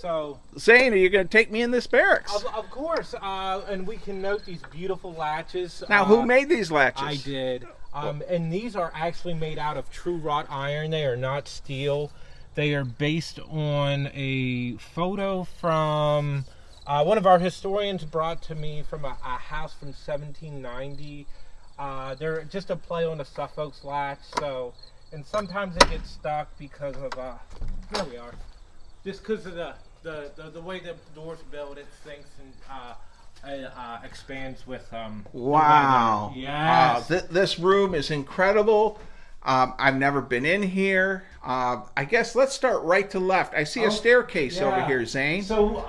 So, Zane, are you going to take me in this barracks? of course, and we can note these beautiful latches. Now, who made these latches? I did. And these are actually made out of true wrought iron. They are not steel. They are based on a photo from one of our historians brought to me from a house from 1790. They're just a play on the Suffolk's latch. So, and sometimes they get stuck because of here we are. Just because of the way the door's built, it sinks and expands with Wow. Yes. This room is incredible. I've never been in here. I guess let's start right to left. I see a staircase over here, Zane. So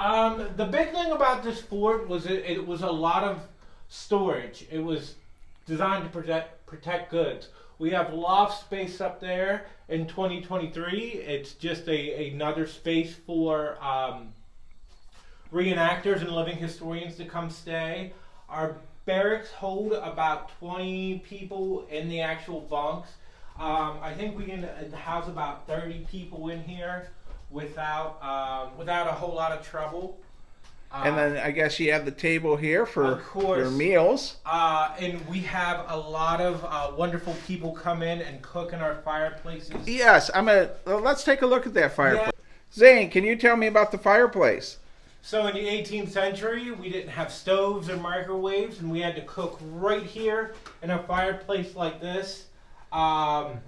the big thing about this fort was it was a lot of storage. It was designed to protect goods. We have loft space up there in 2023. It's just another space for reenactors and living historians to come stay. Our barracks hold about 20 people in the actual bunks. I think we can house about 30 people in here without a whole lot of trouble. And then I guess you have the table here for Of course. your meals. And we have a lot of wonderful people come in and cook in our fireplaces. Yes, let's take a look at that fireplace. Zane, can you tell me about the fireplace? So in the 18th century, we didn't have stoves or microwaves, and we had to cook right here in a fireplace like this. So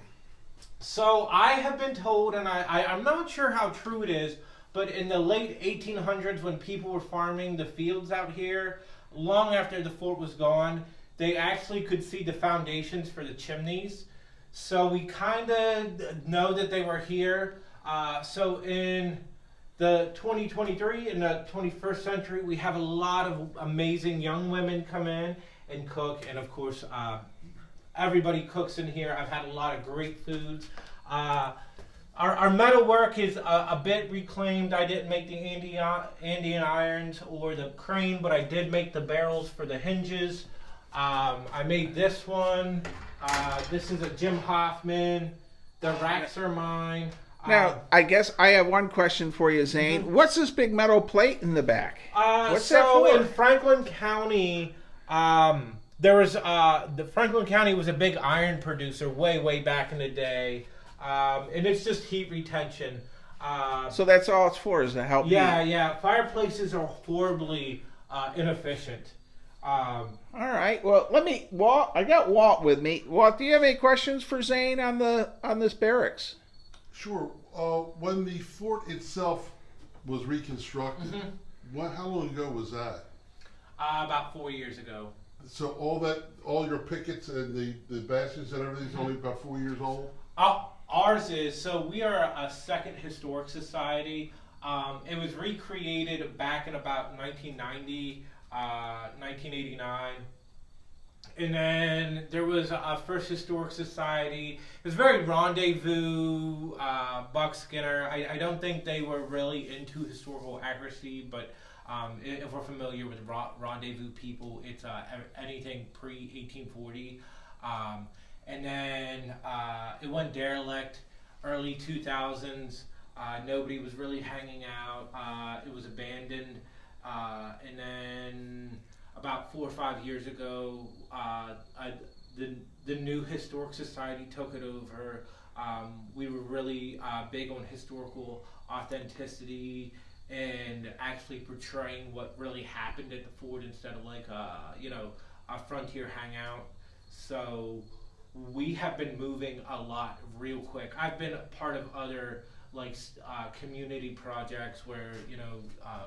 I have been told, and I'm not sure how true it is, but in the late 1800s, when people were farming the fields out here, long after the fort was gone, they actually could see the foundations for the chimneys. So we kind of know that they were here. So in the 2023, in the 21st century, we have a lot of amazing young women come in and cook. And of course, everybody cooks in here. I've had a lot of great foods. Our metal work is a bit reclaimed. I didn't make the Andean irons or the crane, but I did make the barrels for the hinges. I made this one. This is a Jim Hoffman. The racks are mine. Now, I guess I have one question for you, Zane. What's this big metal plate in the back? What's that for? So in Franklin County, there was the Franklin County was a big iron producer way back in the day. And it's just heat retention. So that's all it's for, is to help you? Yeah. Fireplaces are horribly inefficient. All right. Well, Walt. I got Walt with me. Walt, do you have any questions for Zane on this barracks? Sure. When the fort itself was reconstructed, how long ago was that? About 4 years ago. So all your pickets and the bastions and everything's only about 4 years old? Ours is, so we are a second historic society. It was recreated back in about 1990, 1989. And then there was a first historic society. It was very rendezvous, Buck Skinner. I don't think they were really into historical accuracy, but if we're familiar with rendezvous people, it's anything pre-1840. And then it went derelict, early 2000s. Nobody was really hanging out. It was abandoned. And then about 4 or 5 years ago, the new historic society took it over. We were really big on historical authenticity and actually portraying what really happened at the fort instead of like a frontier hangout. So we have been moving a lot real quick. I've been a part of other community projects where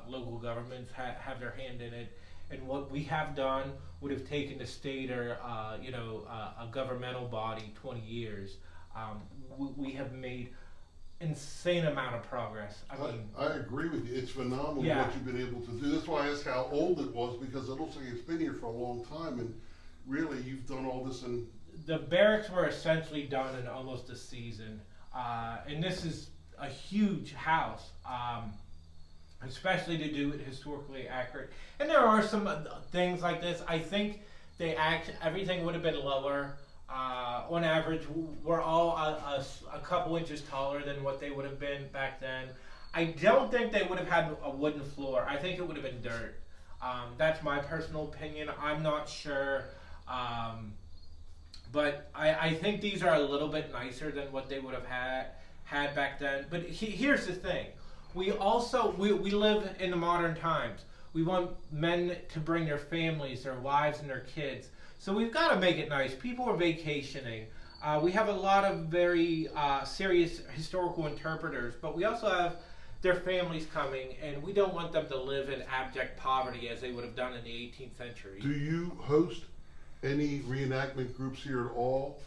local governments have their hand in it, and what we have done would have taken the state or a governmental body 20 years. We have made insane amount of progress. I agree with you. It's phenomenal what you've been able to do. That's why I asked how old it was, because it looks like it's been here for a long time, and really you've done all this in... The barracks were essentially done in almost a season, and this is a huge house, especially to do it historically accurate. And there are some things like this. I think everything would have been lower. On average, we're all a couple inches taller than what they would have been back then. I don't think they would have had a wooden floor. I think it would have been dirt. That's my personal opinion. I'm not sure. But I think these are a little bit nicer than what they would have had back then. But here's the thing. We live in the modern times. We want men to bring their families, their wives, and their kids. So we've got to make it nice. People are vacationing. We have a lot of very serious historical interpreters, but we also have their families coming, and we don't want them to live in abject poverty as they would have done in the 18th century. Do you host any reenactment groups here at all?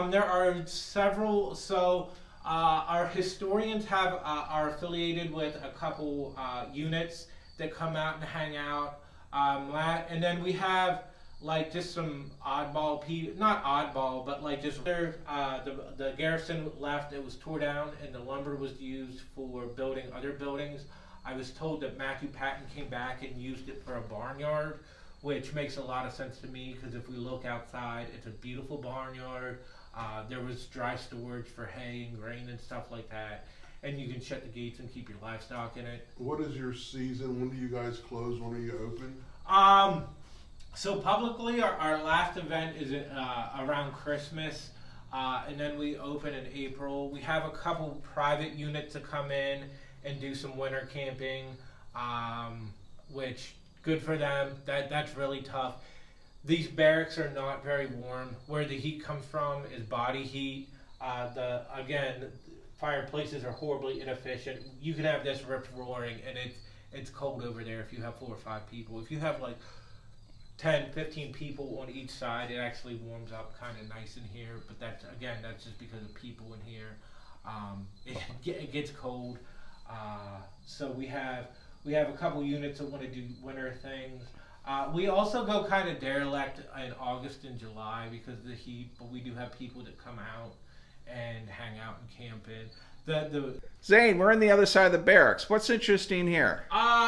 There are several. So our historians are affiliated with a couple units that come out and hang out, and then we have like just some oddball people, not oddball, but like just the garrison left. It was tore down, and the lumber was used for building other buildings. I was told that Matthew Patton came back and used it for a barnyard, which makes a lot of sense to me because if we look outside, it's a beautiful barnyard. There was dry storage for hay and grain and stuff like that, and you can shut the gates and keep your livestock in it. What is your season? When do you guys close? When are you open? So publicly, our last event is around Christmas, and then we open in April. We have a couple private units to come in and do some winter camping, which good for them. That's really tough. These barracks are not very warm. Where the heat comes from is body heat. Fireplaces are horribly inefficient. You can have this rip roaring, and it's cold over there if you have 4 or 5 people. If you have like 10, 15 people on each side, it actually warms up kind of nice in here. But that's just because of people in here. It gets cold. So we have a couple units that want to do winter things. We also go kind of derelict in August and July because of the heat, but we do have people that come out and hang out and camp in. Zane, we're on the other side of the barracks. What's interesting here?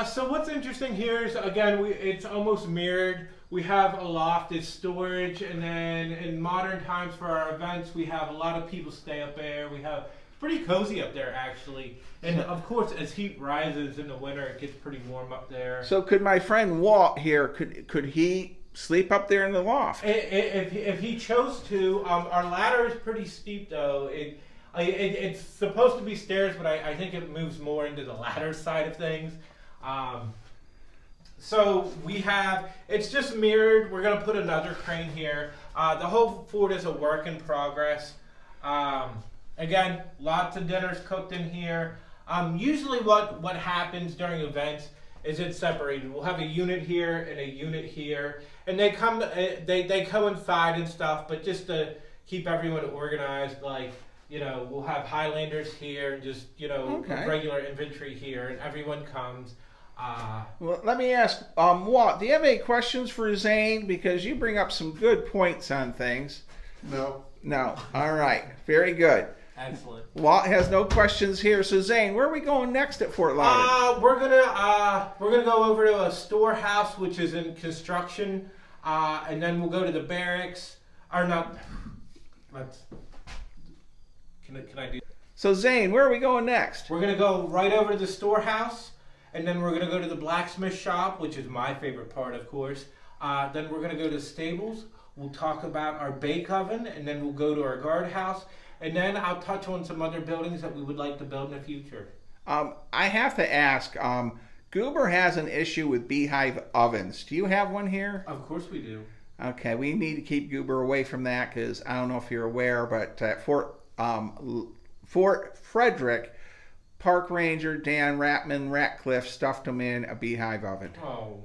So what's interesting here is, again, it's almost mirrored. We have a loft as storage, and then in modern times for our events, we have a lot of people stay up there. It's pretty cozy up there, actually. And of course, as heat rises in the winter, it gets pretty warm up there. So could my friend Walt here, could he sleep up there in the loft? If he chose to. Our ladder is pretty steep, though. It's supposed to be stairs, but I think it moves more into the ladder side of things. So it's just mirrored. We're going to put another crane here. The whole fort is a work in progress. Again, lots of dinners cooked in here. Usually what happens during events is it's separated. We'll have a unit here and a unit here, and they coincide and stuff, but just to keep everyone organized, like, we'll have Highlanders here and just, regular infantry here, and everyone comes. Well, let me ask, Walt, do you have any questions for Zane? Because you bring up some good points on things. No. No. All right. Very good. Excellent. Walt has no questions here. So Zane, where are we going next at Fort Loudoun? We're gonna go over to a storehouse which is in construction, and then we'll go to the barracks. Or not. Can I do? So Zane, where are we going next? We're gonna go right over to the storehouse, and then we're gonna go to the blacksmith shop, which is my favorite part, of course. Then we're gonna go to the stables. We'll talk about our bake oven, and then we'll go to our guardhouse. And then I'll touch on some other buildings that we would like to build in the future. I have to ask, Goober has an issue with beehive ovens. Do you have one here? Of course we do. Okay, we need to keep Goober away from that because I don't know if you're aware, but at Fort Frederick, Park Ranger Dan Ratcliffe stuffed him in a beehive oven. Oh.